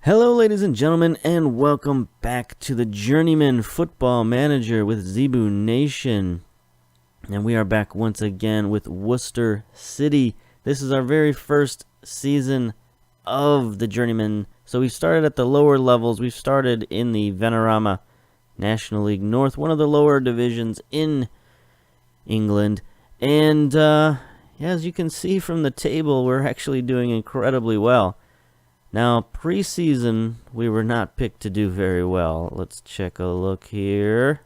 Hello ladies and gentlemen, and welcome back to the Journeyman Football Manager with Zebu Nation. And we are back once again with Worcester City. This is our very first season of the Journeyman. So we started at the lower levels. We started in the Vanarama National League North, one of the lower divisions in England. And as you can see from the table, we're actually doing incredibly well. Now, preseason, we were not picked to do very well. Let's check a look here.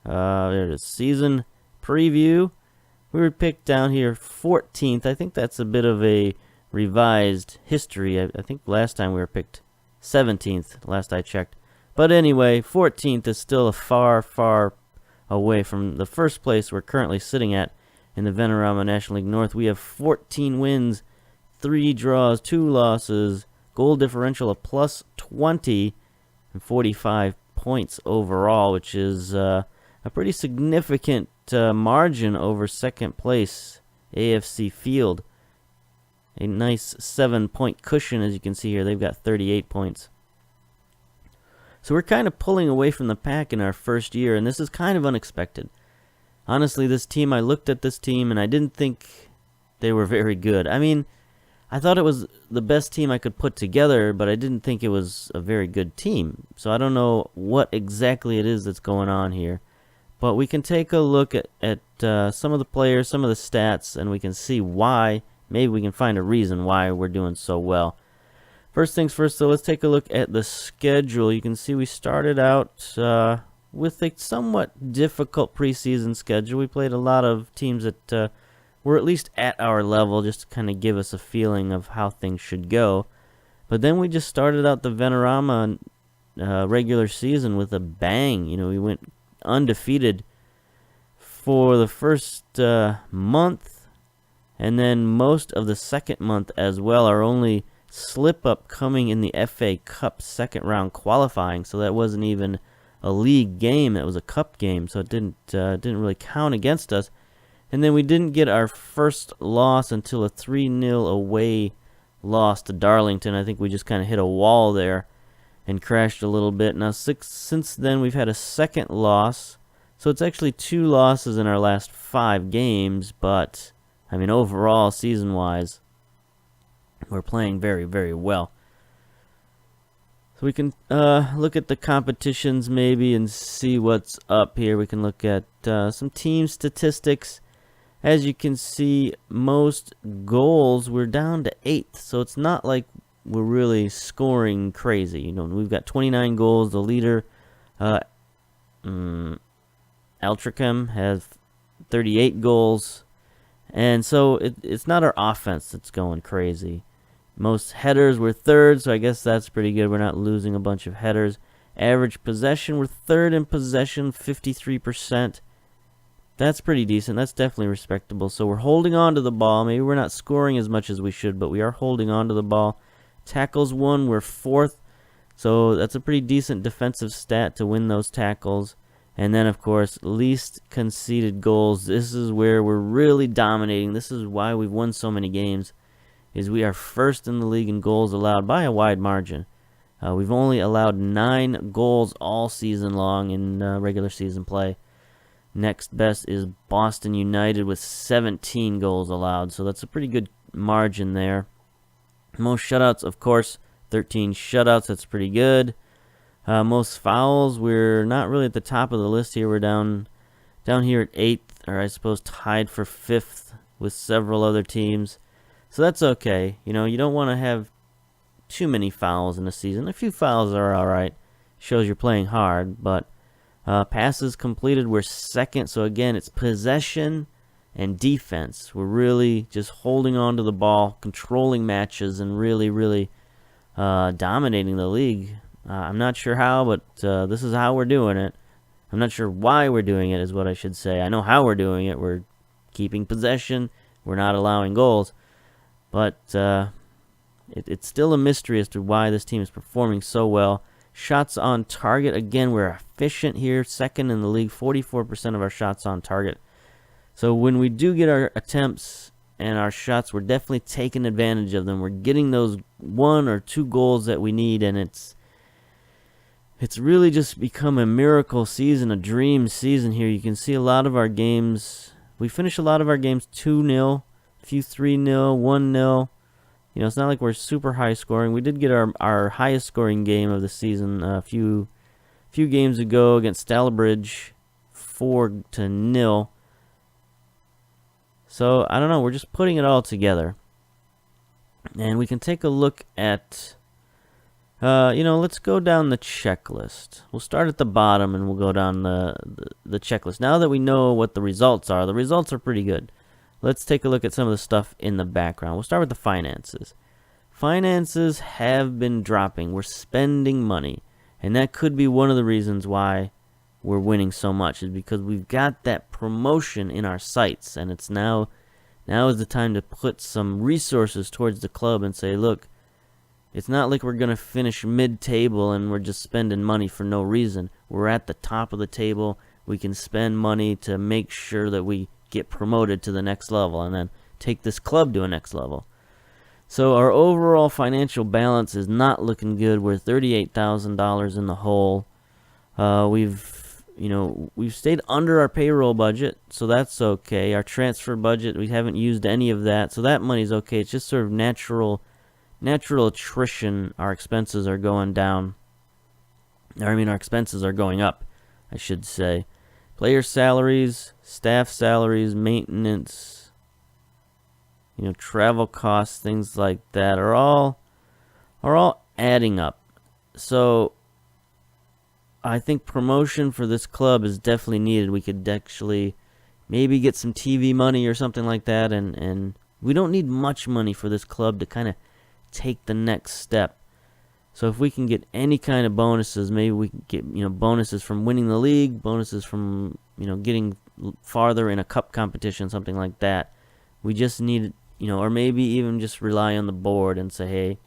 There it is, season preview. We were picked down here 14th. I think that's a bit of a revised history. I think last time we were picked 17th, last I checked. But anyway, 14th is still a far, far away from the first place we're currently sitting at in the Vanarama National League North. We have 14 wins, 3 draws, 2 losses, goal differential of plus 20 and 45 points overall, which is a pretty significant margin over second place AFC Field. A nice 7-point cushion, as you can see here. They've got 38 points. So we're kind of pulling away from the pack in our first year, and this is kind of unexpected. Honestly, this team, I looked at this team, and I didn't think they were very good. I mean, I thought it was the best team I could put together, but I didn't think it was a very good team. So I don't know what exactly it is that's going on here. But we can take a look at some of the players, some of the stats, and we can see why. Maybe we can find a reason why we're doing so well. First things first, so let's take a look at the schedule. You can see we started out with a somewhat difficult preseason schedule. We played a lot of teams that were at least at our level, just to kind of give us a feeling of how things should go. But then we just started out the Vanarama regular season with a bang. You know, we went undefeated for the first month, and then most of the second month as well. Our only slip-up coming in the FA Cup second round qualifying, so that wasn't even a league game. It was a cup game, so it didn't really count against us. And then we didn't get our first loss until a 3-0 away loss to Darlington. I think we just kind of hit a wall there and crashed a little bit. Now, since then, we've had a second loss. So it's actually 2 losses in our last 5 games. But, I mean, overall, season-wise, we're playing very, very well. So we can look at the competitions maybe and see what's up here. We can look at some team statistics. As you can see, most goals, we're down to 8th, so it's not like we're really scoring crazy. You know, we've got 29 goals. The leader, Altricum, has 38 goals, and so it's not our offense that's going crazy. Most headers, we're 3rd, so I guess that's pretty good. We're not losing a bunch of headers. Average possession, we're 3rd in possession, 53%. That's pretty decent. That's definitely respectable. So we're holding on to the ball. Maybe we're not scoring as much as we should, but we are holding on to the ball. Tackles won, we're 4th. So that's a pretty decent defensive stat to win those tackles. And then, of course, least conceded goals. This is where we're really dominating. This is why we've won so many games, is we are 1st in the league in goals allowed by a wide margin. We've only allowed 9 goals all season long in regular season play. Next best is Boston United with 17 goals allowed, so that's a pretty good margin there. Most shutouts, of course, 13 shutouts, that's pretty good. Most fouls, we're not really at the top of the list here. We're down here at 8th, or I suppose tied for 5th with several other teams. So that's okay. You know, you don't want to have too many fouls in a season. A few fouls are all right. Shows you're playing hard, but passes completed, we're 2nd. So again, it's possession and defense. We're really just holding on to the ball, controlling matches, and really, really dominating the league. I'm not sure how, but this is how we're doing it. I'm not sure why we're doing it, is what I should say. I know how we're doing it. We're keeping possession. We're not allowing goals. But it's still a mystery as to why this team is performing so well. Shots on target, again, we're efficient here. 2nd in the league, 44% of our shots on target. So when we do get our attempts and our shots, we're definitely taking advantage of them. We're getting those 1 or 2 goals that we need, and it's really just become a miracle season, a dream season here. You can see a lot of our games, we finish a lot of our games 2-0, a few 3-0, 1-0. You know, it's not like we're super high scoring. We did get our highest scoring game of the season a few games ago against Stalybridge, 4-0. So, I don't know, we're just putting it all together. And we can take a look at, let's go down the checklist. We'll start at the bottom and we'll go down the checklist. Now that we know what the results are pretty good. Let's take a look at some of the stuff in the background. We'll start with the finances. Finances have been dropping. We're spending money. And that could be one of the reasons why we're winning so much, is because we've got that promotion in our sights, and it's now is the time to put some resources towards the club and say, look, it's not like we're going to finish mid-table and we're just spending money for no reason. We're at the top of the table. We can spend money to make sure that we get promoted to the next level and then take this club to a next level. So our overall financial balance is not looking good. We're $38,000 in the hole. We've stayed under our payroll budget, so that's okay. Our transfer budget, we haven't used any of that, so that money's okay. It's just sort of natural attrition. Our expenses are going down. Our expenses are going up, I should say. Player salaries, staff salaries, maintenance, travel costs, things like that are all adding up. So I think promotion for this club is definitely needed. We could actually maybe get some TV money or something like that, and we don't need much money for this club to kind of take the next step. So if we can get any kind of bonuses, maybe we can get bonuses from winning the league, bonuses from getting farther in a cup competition, something like that. We just need or maybe even just rely on the board and say, hey,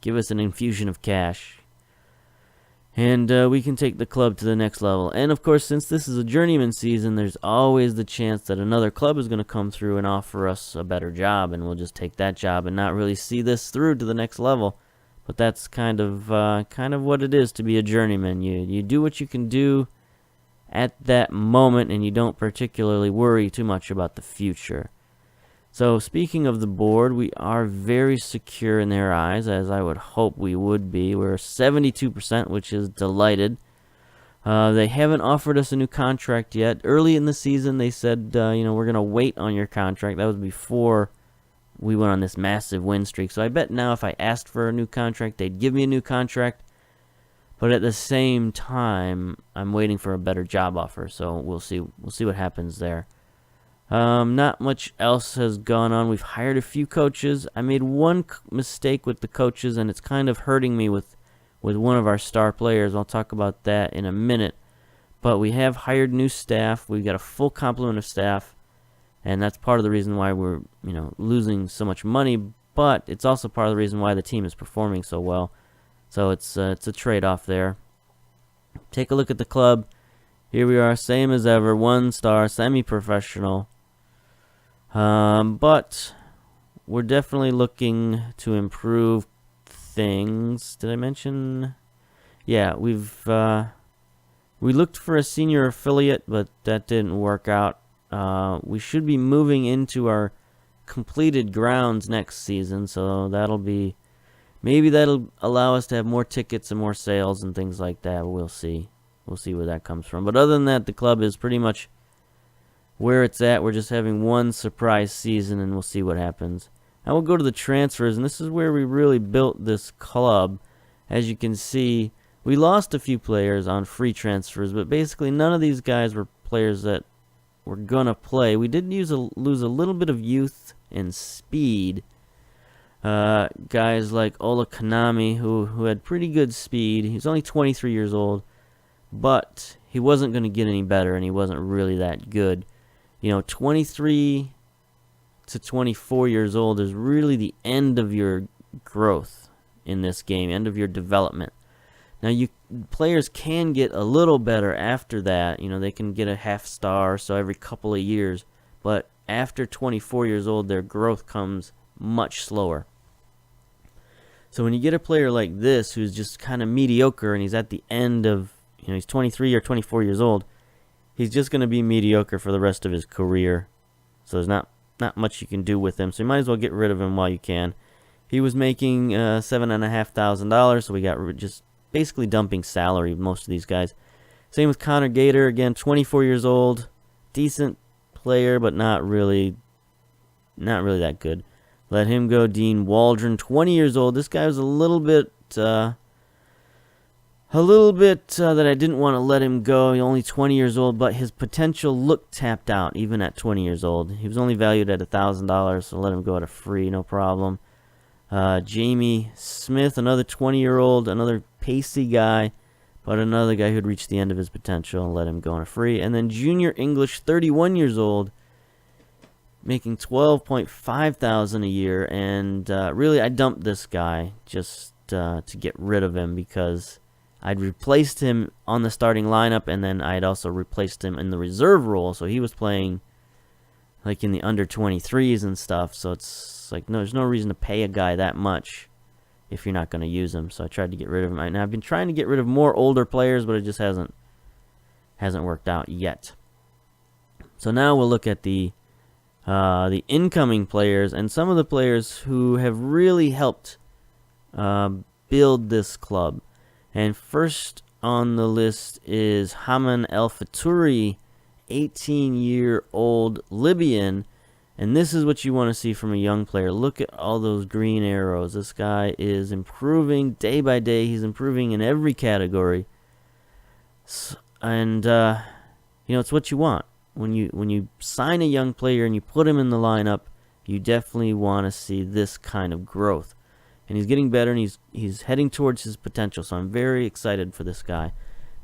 give us an infusion of cash, and we can take the club to the next level. And of course, since this is a journeyman season, there's always the chance that another club is going to come through and offer us a better job, and we'll just take that job and not really see this through to the next level. But that's kind of what it is to be a journeyman. You do what you can do at that moment, and you don't particularly worry too much about the future. So speaking of the board, we are very secure in their eyes, as I would hope we would be. We're 72%, which is delighted. They haven't offered us a new contract yet. Early in the season, they said, we're going to wait on your contract. That was before we went on this massive win streak. So I bet now if I asked for a new contract, they'd give me a new contract. But at the same time, I'm waiting for a better job offer. So we'll see what happens there. Not much else has gone on. We've hired a few coaches. I made one mistake with the coaches, and it's kind of hurting me with one of our star players. I'll talk about that in a minute. But we have hired new staff. We've got a full complement of staff, and that's part of the reason why we're losing so much money. But it's also part of the reason why the team is performing so well. So it's a trade-off there. Take a look at the club. Here we are, same as ever, 1-star, semi-professional. But we're definitely looking to improve things. Did I mention? Yeah, we looked for a senior affiliate, but that didn't work out. We should be moving into our completed grounds next season, so maybe that'll allow us to have more tickets and more sales and things like that. We'll see. We'll see where that comes from. But other than that, the club is pretty much where it's at. We're just having one surprise season, and we'll see what happens. Now we'll go to the transfers, and this is where we really built this club. As you can see, we lost a few players on free transfers, but basically none of these guys were players that were going to play. We did lose a little bit of youth and speed. Guys like Ola Kanami, who had pretty good speed. He was only 23 years old, but he wasn't going to get any better, and he wasn't really that good. 23 to 24 years old is really the end of your growth in this game, end of your development. Now, players can get a little better after that. They can get a half star or so every couple of years, but after 24 years old, their growth comes much slower. So when you get a player like this who's just kind of mediocre and he's at the end of, he's 23 or 24 years old, he's just going to be mediocre for the rest of his career. So there's not much you can do with him. So you might as well get rid of him while you can. He was making $7,500, so we got just basically dumping salary with most of these guys. Same with Connor Gator, again, 24 years old, decent player, but not really that good. Let him go. Dean Waldron, 20 years old. This guy was a little bit that I didn't want to let him go. He's only 20 years old, but his potential looked tapped out even at 20 years old. He was only valued at $1,000, so let him go at a free, no problem. Jamie Smith, another 20-year-old, another pacey guy, but another guy who'd reached the end of his potential, and let him go on a free. And then Junior English, 31 years old, making $12,500 a year, and really I dumped this guy just to get rid of him because I'd replaced him on the starting lineup, and then I'd also replaced him in the reserve role, so he was playing like in the under 23s and stuff, so it's like, no, there's no reason to pay a guy that much if you're not going to use him. So I tried to get rid of him. Now I've been trying to get rid of more older players, but it just hasn't worked out yet. So now we'll look at the incoming players and some of the players who have really helped build this club. And first on the list is Haman El Fatouri, 18-year-old Libyan. And this is what you want to see from a young player. Look at all those green arrows. This guy is improving day by day. He's improving in every category. And, it's what you want. When you sign a young player and you put him in the lineup, you definitely want to see this kind of growth. And he's getting better, and he's heading towards his potential, so I'm very excited for this guy.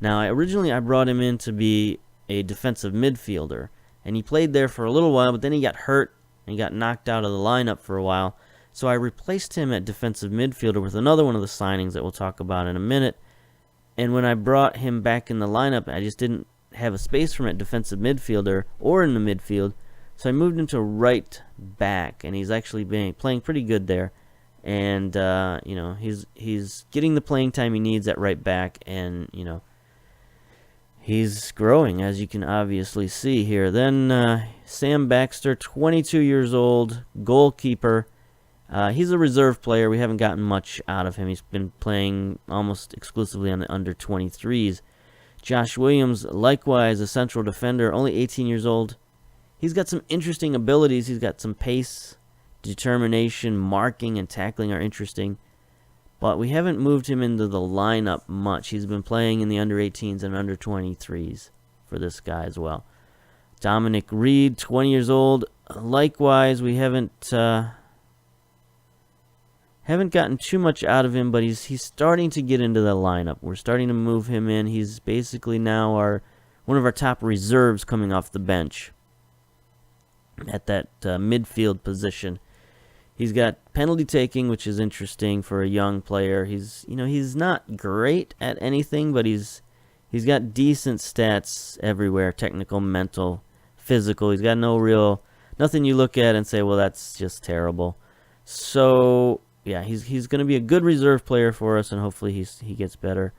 Now, originally I brought him in to be a defensive midfielder, and he played there for a little while, but then he got hurt, and he got knocked out of the lineup for a while. So I replaced him at defensive midfielder with another one of the signings that we'll talk about in a minute. And when I brought him back in the lineup, I just didn't have a space for him at defensive midfielder or in the midfield, so I moved him to right back, and he's actually playing pretty good there. And he's getting the playing time he needs at right back, and he's growing, as you can obviously see here. Then Sam Baxter, 22 years old, goalkeeper. He's a reserve player. We haven't gotten much out of him. He's been playing almost exclusively on the under 23s. Josh Williams, likewise a central defender, only 18 years old. He's got some interesting abilities. He's got some pace, determination, marking, and tackling are interesting. But we haven't moved him into the lineup much. He's been playing in the under 18s and under 23s for this guy as well. Dominic Reed, 20 years old. Likewise, we haven't gotten too much out of him, but he's starting to get into the lineup. We're starting to move him in. He's basically now one of our top reserves coming off the bench at that midfield position. He's got penalty taking, which is interesting for a young player. He's not great at anything, but he's got decent stats everywhere: technical, mental, physical. He's got nothing you look at and say, well, that's just terrible. So yeah, he's going to be a good reserve player for us, and hopefully he gets better.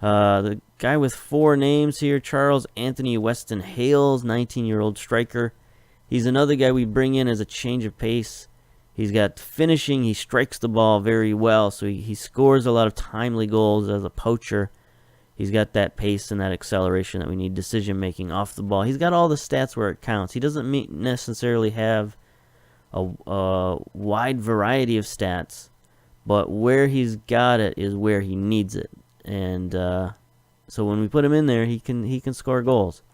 The guy with 4 names here, Charles Anthony Weston Hales, 19-year-old striker. He's another guy we bring in as a change of pace. He's got finishing. He strikes the ball very well, so he scores a lot of timely goals as a poacher. He's got that pace and that acceleration that we need, decision-making off the ball. He's got all the stats where it counts. He doesn't necessarily have a wide variety of stats, but where he's got it is where he needs it. And so when we put him in there, he can score goals,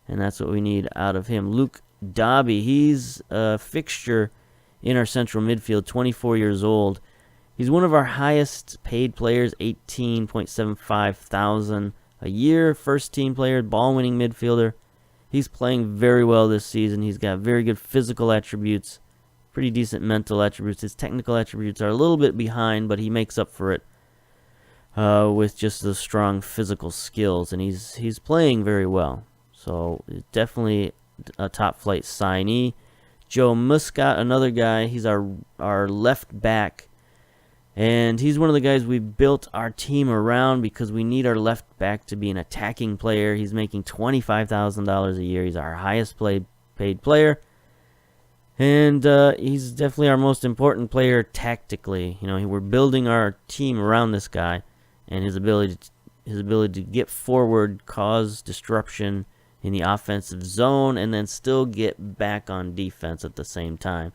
and that's what we need out of him. Luke Dobby, he's a fixture in our central midfield, 24 years old. He's one of our highest paid players, $18,750 a year. First team player, ball winning midfielder. He's playing very well this season. He's got very good physical attributes, pretty decent mental attributes. His technical attributes are a little bit behind, but he makes up for it with just the strong physical skills, and he's playing very well. So definitely a top flight signee. Joe Muscat, another guy. He's our left back. And he's one of the guys we built our team around because we need our left back to be an attacking player. He's making $25,000 a year. He's our highest paid player. And he's definitely our most important player tactically. We're building our team around this guy and his ability to get forward, cause disruption in the offensive zone, and then still get back on defense at the same time.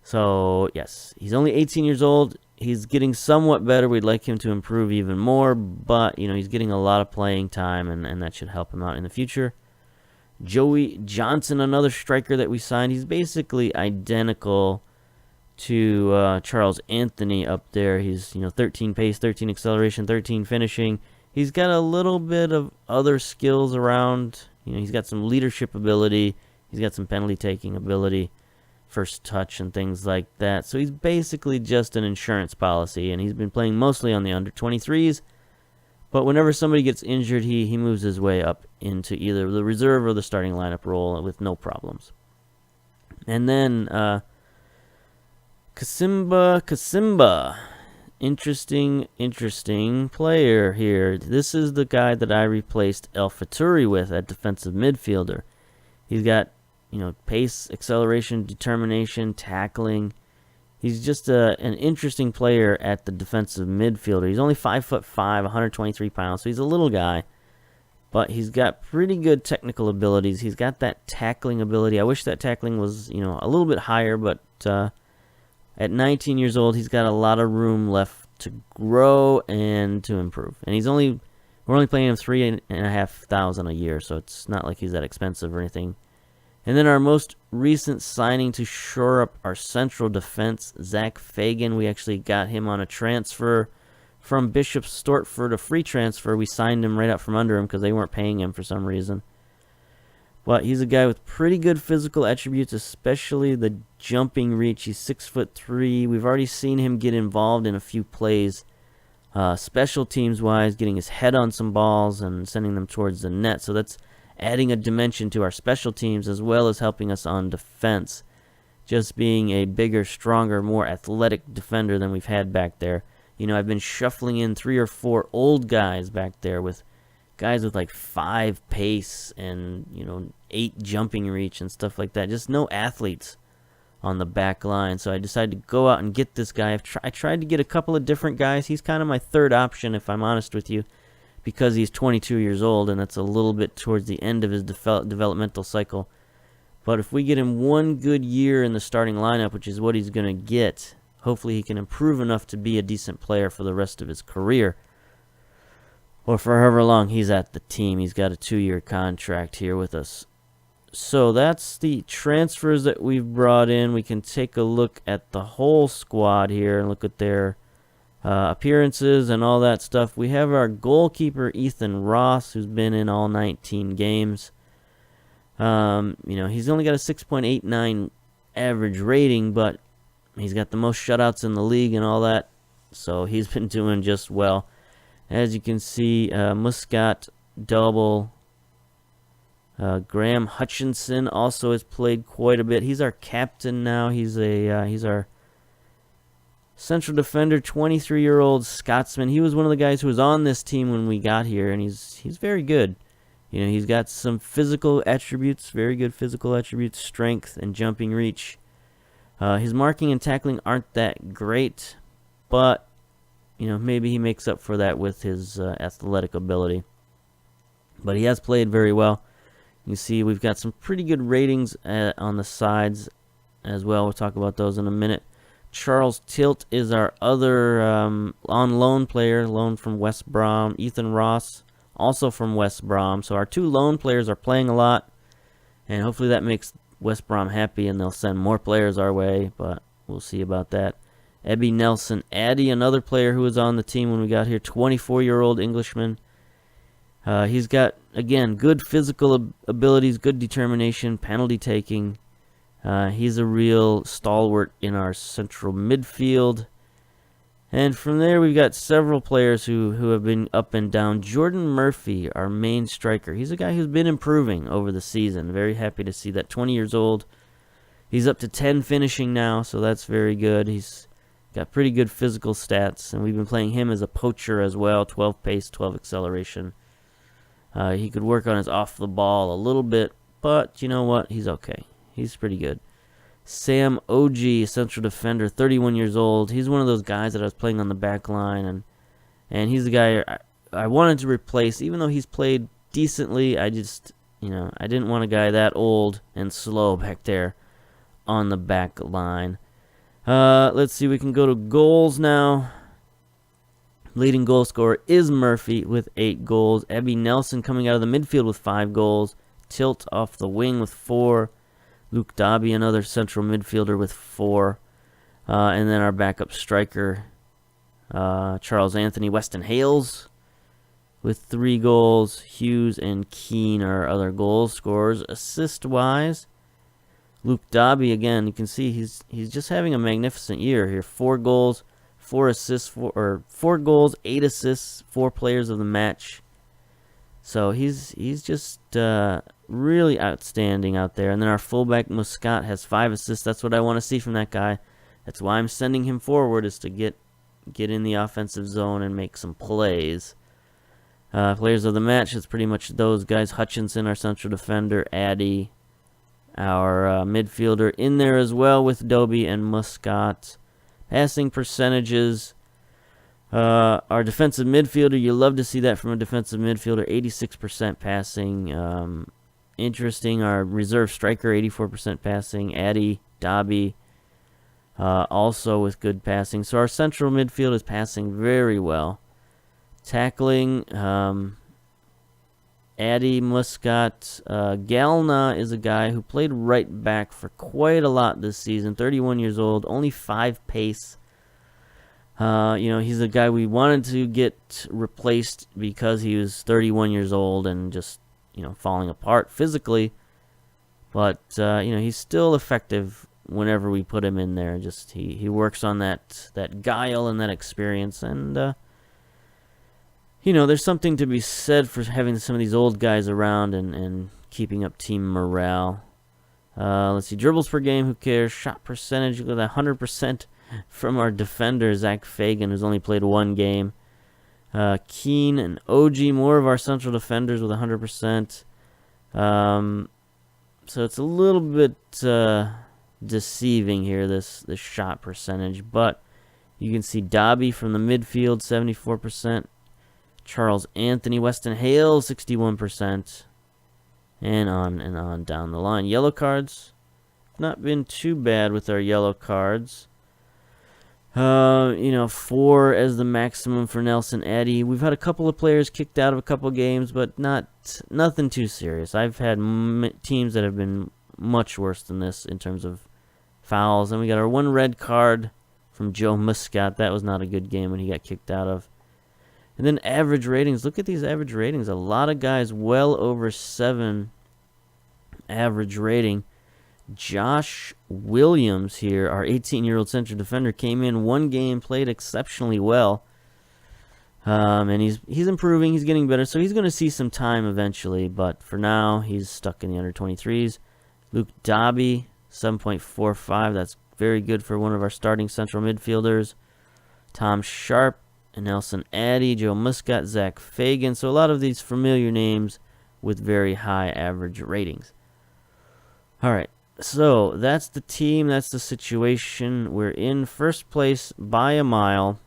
So, yes, he's only 18 years old. He's getting somewhat better. We'd like him to improve even more, but, he's getting a lot of playing time, and that should help him out in the future. Joey Johnson, another striker that we signed. He's basically identical to Charles Anthony up there. He's, 13 pace, 13 acceleration, 13 finishing. He's got a little bit of other skills around. He's got some leadership ability. He's got some penalty taking ability, first touch and things like that. So he's basically just an insurance policy, and he's been playing mostly on the under-23s. But whenever somebody gets injured, he moves his way up into either the reserve or the starting lineup role with no problems. And then Kasimba. Interesting player here. This is the guy that I replaced El Faturi with at defensive midfielder. He's got, pace, acceleration, determination, tackling. He's just an interesting player at the defensive midfielder. He's only 5'5", 123 pounds, so he's a little guy. But he's got pretty good technical abilities. He's got that tackling ability. I wish that tackling was, a little bit higher, but at 19 years old, he's got a lot of room left to grow and to improve. And we're only paying him $3,500 a year, so it's not like he's that expensive or anything. And then our most recent signing to shore up our central defense, Zach Fagan. We actually got him on a transfer from Bishop Stortford, a free transfer. We signed him right out from under him because they weren't paying him for some reason. But he's a guy with pretty good physical attributes, especially the jumping reach. He's 6'3". We've already seen him get involved in a few plays, special teams-wise, getting his head on some balls and sending them towards the net. So that's adding a dimension to our special teams as well as helping us on defense. Just being a bigger, stronger, more athletic defender than we've had back there. I've been shuffling in 3 or 4 old guys back there with guys with like 5 pace and 8 jumping reach and stuff like that. Just no athletes on the back line. So I decided to go out and get this guy. I tried to get a couple of different guys. He's kind of my third option, if I'm honest with you, because he's 22 years old, and that's a little bit towards the end of his developmental cycle. But if we get him one good year in the starting lineup, which is what he's going to get, hopefully he can improve enough to be a decent player for the rest of his career. Or for however long he's at the team. He's got a 2-year contract here with us. So that's the transfers that we've brought in. We can take a look at the whole squad here and look at their appearances and all that stuff. We have our goalkeeper, Ethan Ross, who's been in all 19 games. He's only got a 6.89 average rating, but he's got the most shutouts in the league and all that. So he's been doing just well. As you can see, Muscat, double. Graham Hutchinson also has played quite a bit. He's our captain now. He's our central defender, 23-year-old Scotsman. He was one of the guys who was on this team when we got here, and he's very good. He's got some physical attributes, very good physical attributes, strength and jumping reach. His marking and tackling aren't that great, but maybe he makes up for that with his athletic ability. But he has played very well. You see we've got some pretty good ratings on the sides as well. We'll talk about those in a minute. Charles Tilt is our other on loan player, loan from West Brom. Ethan Ross, also from West Brom. So our 2 loan players are playing a lot, and hopefully that makes West Brom happy and they'll send more players our way, but we'll see about that. Ebby Nelson Addy, another player who was on the team when we got here, 24-year-old Englishman. He's got, again, good physical abilities, good determination, penalty taking. He's a real stalwart in our central midfield. And from there, we've got several players who have been up and down. Jordan Murphy, our main striker. He's a guy who's been improving over the season. Very happy to see that. 20 years old. He's up to 10 finishing now, so that's very good. He's got pretty good physical stats, and we've been playing him as a poacher as well. 12 pace, 12 acceleration. He could work on his off the ball a little bit, but you know what? He's okay. He's pretty good. Sam OG, central defender, 31 years old. He's one of those guys that I was playing on the back line, and he's the guy I wanted to replace. Even though he's played decently, I just, I didn't want a guy that old and slow back there on the back line. Let's see, we can go to goals now. Leading goal scorer is Murphy with 8 goals. Ebby Nelson coming out of the midfield with 5 goals. Tilt off the wing with 4. Luke Dobby, another central midfielder, with 4. And then our backup striker, Charles Anthony Weston Hales, with 3 goals. Hughes and Keane are other goal scorers. Assist-wise, Luke Dobby, again, you can see he's just having a magnificent year here. 4 goals, 4 assists, 4 goals, 8 assists, 4 players of the match. So he's just really outstanding out there. And then our fullback Muscat has 5 assists. That's what I want to see from that guy. That's why I'm sending him forward, is to get in the offensive zone and make some plays. Players of the match, it's pretty much those guys. Hutchinson, our central defender. Addy, our midfielder, in there as well with Dobie and Muscat. Passing percentages. Our defensive midfielder, you love to see that from a defensive midfielder. 86% passing. Interesting. Our reserve striker, 84% passing. Addy, Dobby, also with good passing. So our central midfield is passing very well. Tackling, Addy, Muscat. Galna is a guy who played right back for quite a lot this season. 31 years old, only 5 pace. He's a guy we wanted to get replaced because he was 31 years old and just, falling apart physically. But, he's still effective whenever we put him in there. Just he works on that guile and that experience. And, there's something to be said for having some of these old guys around and keeping up team morale. Let's see, dribbles per game, who cares? Shot percentage, with 100% from our defender, Zach Fagan, who's only played 1 game. Keane and OG, more of our central defenders with 100%. So it's a little bit deceiving here, this shot percentage. But you can see Dobby from the midfield, 74%. Charles Anthony Weston Hales, 61%. And on down the line. Yellow cards, not been too bad with our yellow cards. 4 as the maximum for Nelson Eddy. We've had a couple of players kicked out of a couple of games, but nothing too serious. I've had teams that have been much worse than this in terms of fouls. And we got our 1 red card from Joe Muscat. That was not a good game when he got kicked out of. And then average ratings. Look at these average ratings. A lot of guys well over 7 average rating. Josh Williams here, our 18-year-old central defender, came in 1 game, played exceptionally well. And he's improving, he's getting better, so he's going to see some time eventually, but for now, he's stuck in the under-23s. Luke Dobby, 7.45, that's very good for one of our starting central midfielders. Tom Sharp, and Nelson Addy, Joe Muscat, Zach Fagan, so a lot of these familiar names with very high average ratings. Alright. So, that's the team, that's the situation. We're in first place by a mile.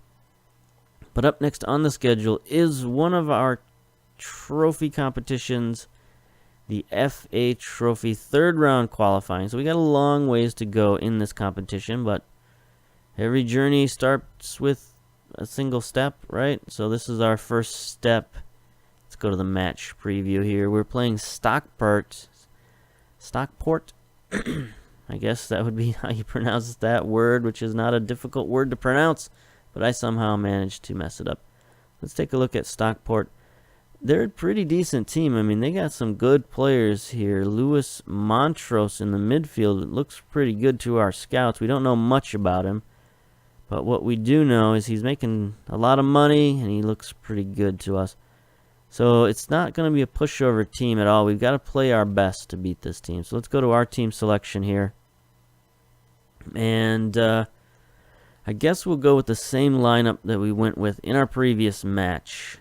But up next on the schedule is one of our trophy competitions, the FA Trophy 3rd round qualifying. So we got a long ways to go in this competition, but every journey starts with a single step, right? So this is our first step. Let's go to the match preview here. We're playing Stockport. I guess that would be how you pronounce that word, which is not a difficult word to pronounce, but I somehow managed to mess it up. Let's take a look at Stockport. They're a pretty decent team. I mean, they got some good players here. Louis Montrose in the midfield looks pretty good to our scouts. We don't know much about him, but what we do know is he's making a lot of money, and he looks pretty good to us. So it's not going to be a pushover team at all. We've got to play our best to beat this team. So let's go to our team selection here. And I guess we'll go with the same lineup that we went with in our previous match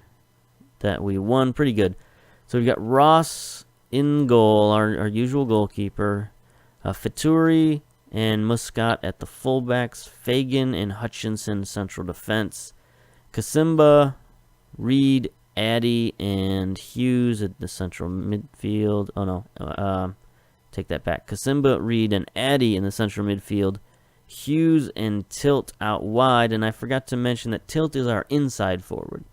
that we won pretty good. So we've got Ross in goal, our usual goalkeeper, Faturi and Muscat at the fullbacks, Fagan and Hutchinson central defense, Kasimba, Reed, Addy, and Hughes at the central midfield. Oh no, take that back. Kasimba, Reed, and Addy in the central midfield. Hughes and Tilt out wide, and I forgot to mention that Tilt is our inside forward.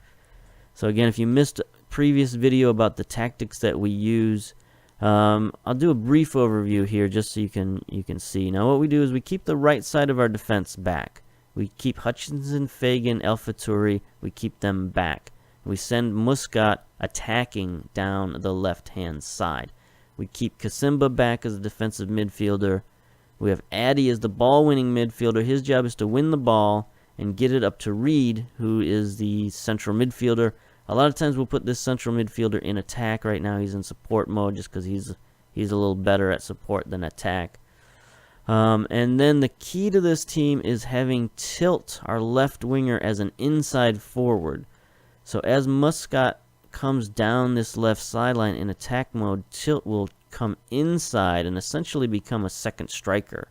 So again, if you missed a previous video about the tactics that we use, I'll do a brief overview here just so you can see. Now what we do is we keep the right side of our defense back. We keep Hutchinson, Fagan, El Faturi, we keep them back. We send Muscat attacking down the left-hand side. We keep Kasimba back as a defensive midfielder. We have Addy as the ball-winning midfielder. His job is to win the ball and get it up to Reed, who is the central midfielder. A lot of times we'll put this central midfielder in attack. Right now he's in support mode just because he's a little better at support than attack. And then the key to this team is having Tilt, our left winger, as an inside forward. So as Muscat comes down this left sideline in attack mode, Tilt will come inside and essentially become a second striker,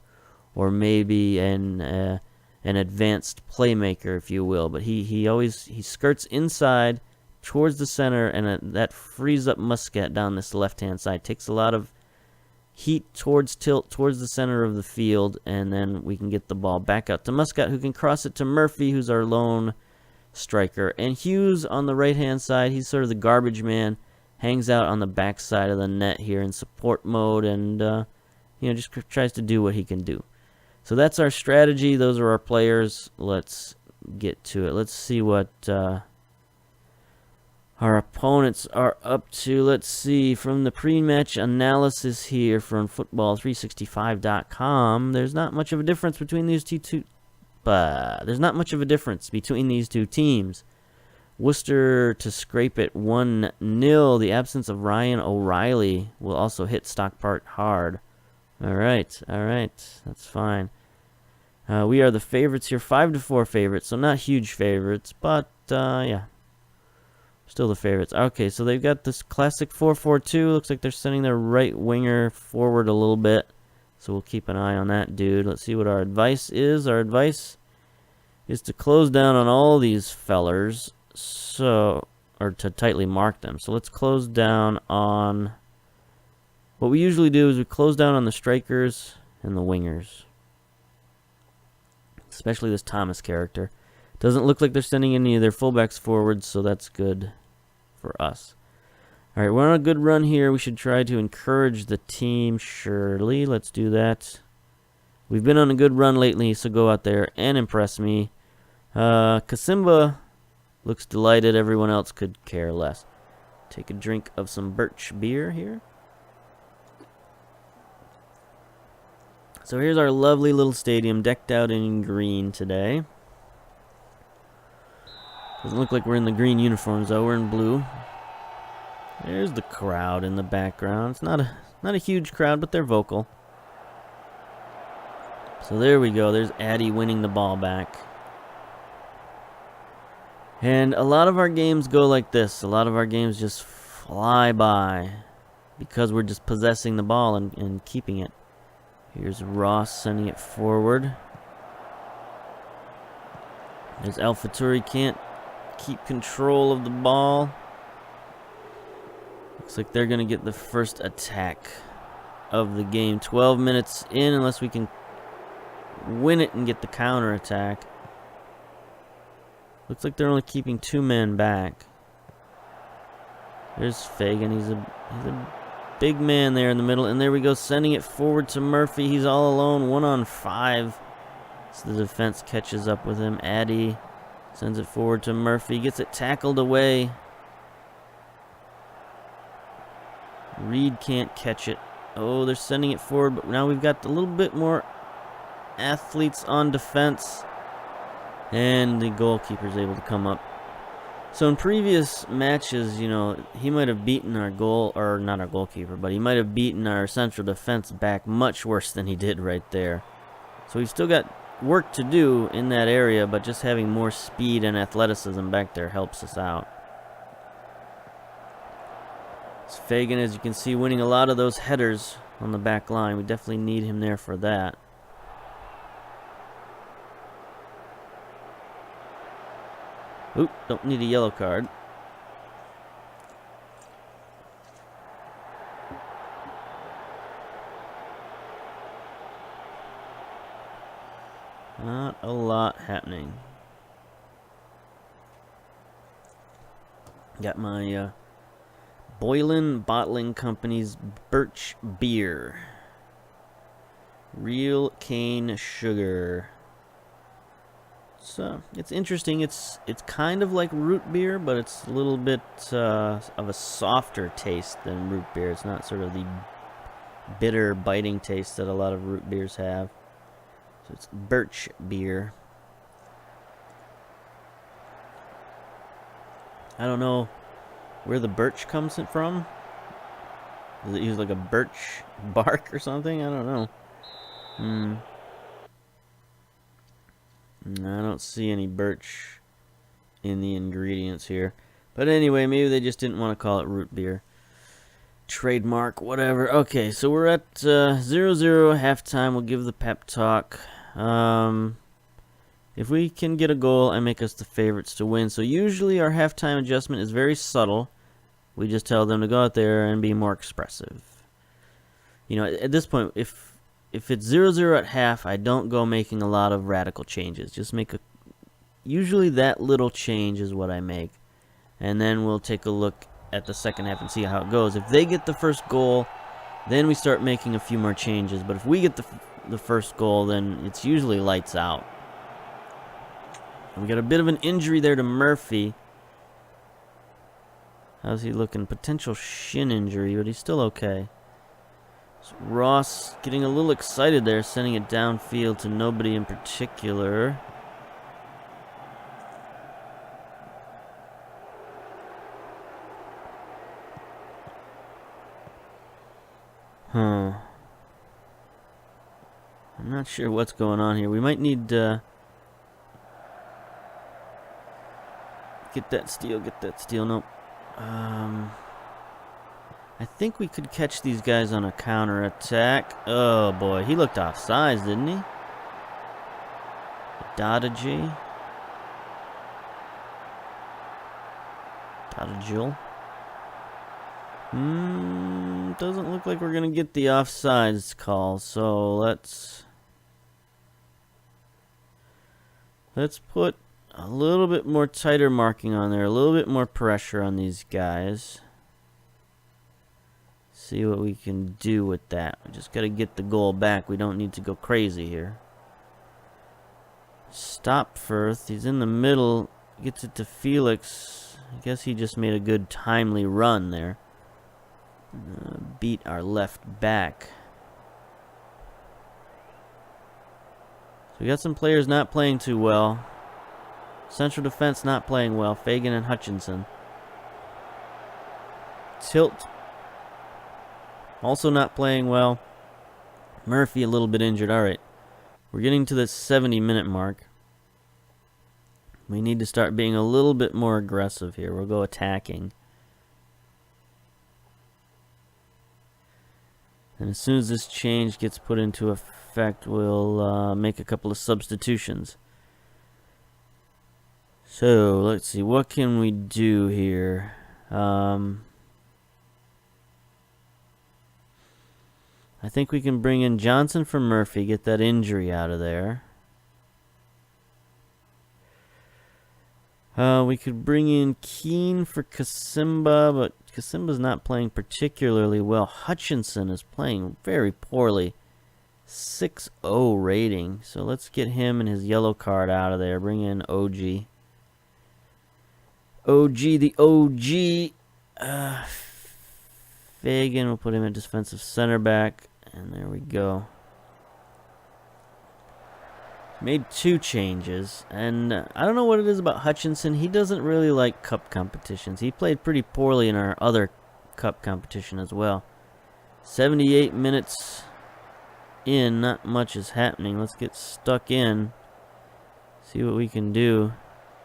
or maybe an advanced playmaker, if you will. But he skirts inside towards the center, and that frees up Muscat down this left-hand side. Takes a lot of heat towards Tilt, towards the center of the field, and then we can get the ball back out to Muscat, who can cross it to Murphy, who's our lone striker. And Hughes on the right-hand side, he's sort of the garbage man, hangs out on the back side of the net here in support mode, and just tries to do what he can do. So that's our strategy. Those are our players. Let's get to it. Let's see what our opponents are up to. Let's see, from the pre-match analysis here from football365.com, there's not much of a difference between these two teams. Worcester to scrape it 1-0. The absence of Ryan O'Reilly will also hit Stockport hard. All right, that's fine. We are the favorites here, 5-4 favorites, so not huge favorites, but yeah, still the favorites. Okay, so they've got this classic 4-4-2. Looks like they're sending their right winger forward a little bit, so we'll keep an eye on that dude. Let's see what our advice is. Our advice is to close down on all these fellers, or to tightly mark them. So let's close down on, what we usually do is we close down on the strikers and the wingers, especially this Thomas character. Doesn't look like they're sending any of their fullbacks forward, so that's good for us. All right, we're on a good run here. We should try to encourage the team, surely. Let's do that. We've been on a good run lately, so go out there and impress me. Kasimba looks delighted. Everyone else could care less. Take a drink of some birch beer here. So here's our lovely little stadium, decked out in green today. Doesn't look like we're in the green uniforms though. We're in blue. There's the crowd in the background. It's not a huge crowd, but they're vocal. So there we go. There's Addy winning the ball back. And a lot of our games go like this. A lot of our games just fly by because we're just possessing the ball and keeping it. Here's Ross sending it forward. There's El Faturi, can't keep control of the ball. Looks like they're going to get the first attack of the game. 12 minutes in, unless we can win it and get the counter attack. Looks like they're only keeping 2 men back. There's Fagan. He's a big man there in the middle. And there we go, sending it forward to Murphy. He's all alone, 1-on-5. So the defense catches up with him. Addy sends it forward to Murphy. Gets it tackled away. Reed can't catch it. Oh, they're sending it forward, but now we've got a little bit more athletes on defense. And the goalkeeper's able to come up. So in previous matches, he might have beaten our not our goalkeeper, but he might have beaten our central defense back much worse than he did right there. So he's still got work to do in that area, but just having more speed and athleticism back there helps us out. It's Fagan, as you can see, winning a lot of those headers on the back line. We definitely need him there for that. Oop, don't need a yellow card. Not a lot happening. Got my Boylan Bottling Company's Birch Beer. Real cane sugar. So it's interesting. It's kind of like root beer, but it's a little bit of a softer taste than root beer. It's not sort of the bitter, biting taste that a lot of root beers have. So it's birch beer. I don't know where the birch comes from. Does it use like a birch bark or something? I don't know. I don't see any birch in the ingredients here. But anyway, maybe they just didn't want to call it root beer. Trademark, whatever. Okay, so we're at 0-0 halftime. We'll give the pep talk. If we can get a goal and make us the favorites to win. So usually our halftime adjustment is very subtle. We just tell them to go out there and be more expressive. You know, at this point, if it's 0-0 at half, I don't go making a lot of radical changes. Just make usually that little change is what I make. And then we'll take a look at the second half and see how it goes. If they get the first goal, then we start making a few more changes. But if we get the first goal, then it's usually lights out. We got a bit of an injury there to Murphy. How's he looking? Potential shin injury, but he's still okay. So Ross getting a little excited there, sending it downfield to nobody in particular. I'm not sure what's going on here. We might need get that steal. Nope. I think we could catch these guys on a counter-attack. Oh boy, he looked offsides, didn't he? Dodgy. Doesn't look like we're gonna get the offsides call, so let's put a little bit more tighter marking on there, a little bit more pressure on these guys. See what we can do with that. We just got to get the goal back. We don't need to go crazy here. Stopforth, he's in the middle, gets it to Felix. I guess he just made a good timely run there. Beat our left back. So we got some players not playing too well. Central defense not playing well. Fagan and Hutchinson. Tilt also not playing well. Murphy a little bit injured. Alright. We're getting to the 70-minute mark. We need to start being a little bit more aggressive here. We'll go attacking. And as soon as this change gets put into effect, we'll make a couple of substitutions. So, let's see. What can we do here? I think we can bring in Johnson for Murphy, get that injury out of there. We could bring in Keane for Kasimba, but Kasimba's not playing particularly well. Hutchinson is playing very poorly. 6-0 rating. So let's get him and his yellow card out of there. Bring in OG. The OG. Fagan, we'll put him at defensive center back. And there we go. Made 2 changes. And I don't know what it is about Hutchinson. He doesn't really like cup competitions. He played pretty poorly in our other cup competition as well. 78 minutes. in. Not much is happening. Let's get stuck in. See what we can do.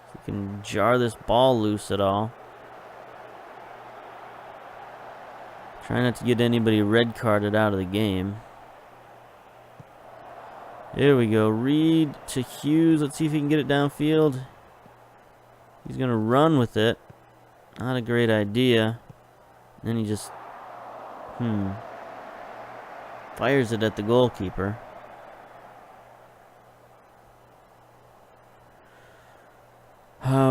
If we can jar this ball loose at all. Try not to get anybody red carded out of the game. There we go. Reed to Hughes. Let's see if he can get it downfield. He's going to run with it. Not a great idea. Then he just fires it at the goalkeeper.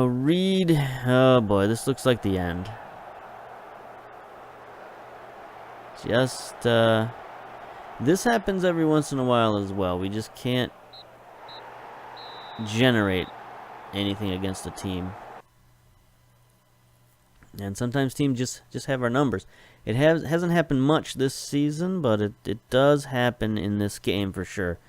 Reed. Oh boy, this looks like the end. Just, this happens every once in a while as well. We just can't generate anything against a team. And sometimes teams just have our numbers. It hasn't happened much this season, but it does happen in this game for sure.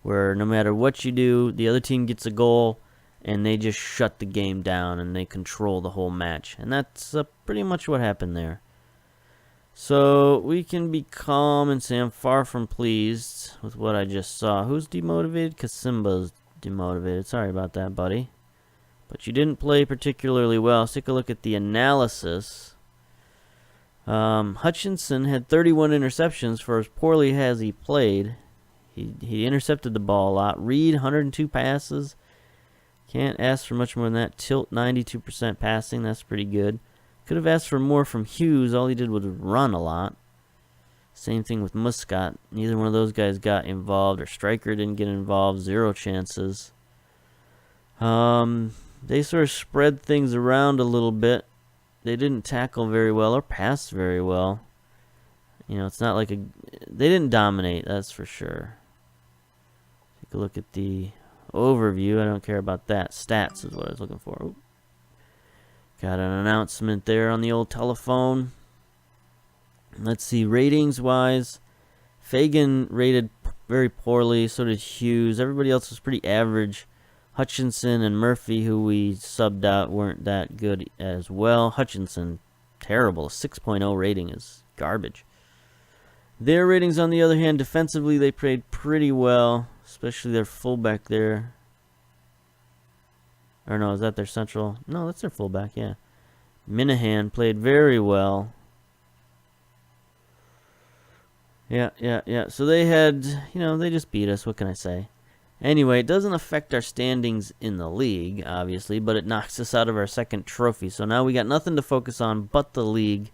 Where no matter what you do, the other team gets a goal, and they just shut the game down, and they control the whole match. And that's pretty much what happened there. So we can be calm and say I'm far from pleased with what I just saw. Who's demotivated? Kasimba's demotivated. Sorry about that, buddy. But you didn't play particularly well. Let's take a look at the analysis. Hutchinson had 31 interceptions for as poorly as he played. He intercepted the ball a lot. Reed, 102 passes. Can't ask for much more than that. Tilt, 92% passing. That's pretty good. Could have asked for more from Hughes. All he did was run a lot. Same thing with Muscat. Neither one of those guys got involved. Or Stryker didn't get involved. 0 chances. They sort of spread things around a little bit. They didn't tackle very well or pass very well. You know, it's not like they didn't dominate, that's for sure. Take a look at the overview. I don't care about that. Stats is what I was looking for. Oop. Got an announcement there on the old telephone. Let's see, ratings-wise. Fagan rated very poorly, so did Hughes. Everybody else was pretty average. Hutchinson and Murphy, who we subbed out, weren't that good as well. Hutchinson, terrible. A 6.0 rating is garbage. Their ratings, on the other hand, defensively, they played pretty well, especially their fullback there. Or no, is that their central? No, that's their fullback, yeah. Minahan played very well. Yeah. So they had, they just beat us. What can I say? Anyway, it doesn't affect our standings in the league, obviously, but it knocks us out of our second trophy. So now we got nothing to focus on but the league.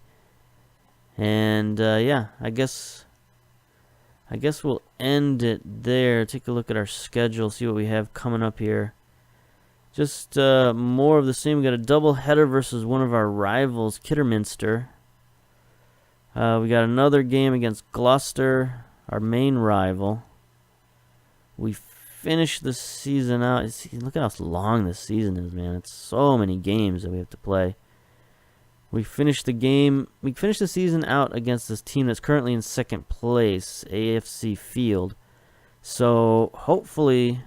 And, yeah, I guess we'll end it there. Take a look at our schedule, see what we have coming up here. Just more of the same. We got a double header versus one of our rivals, Kidderminster. We got another game against Gloucester, our main rival. We finished the season out. Look at how long this season is, man. It's so many games that we have to play. We finished the season out against this team that's currently in second place, AFC Field. So hopefully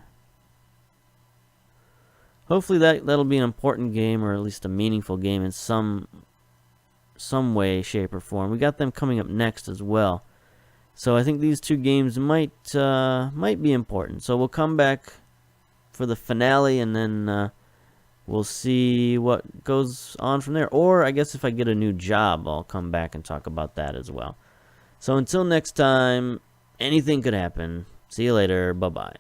that'll be an important game, or at least a meaningful game in some way, shape, or form. We got them coming up next as well. So I think these two games might be important. So we'll come back for the finale, and then we'll see what goes on from there. Or I guess if I get a new job, I'll come back and talk about that as well. So until next time, anything could happen. See you later. Bye-bye.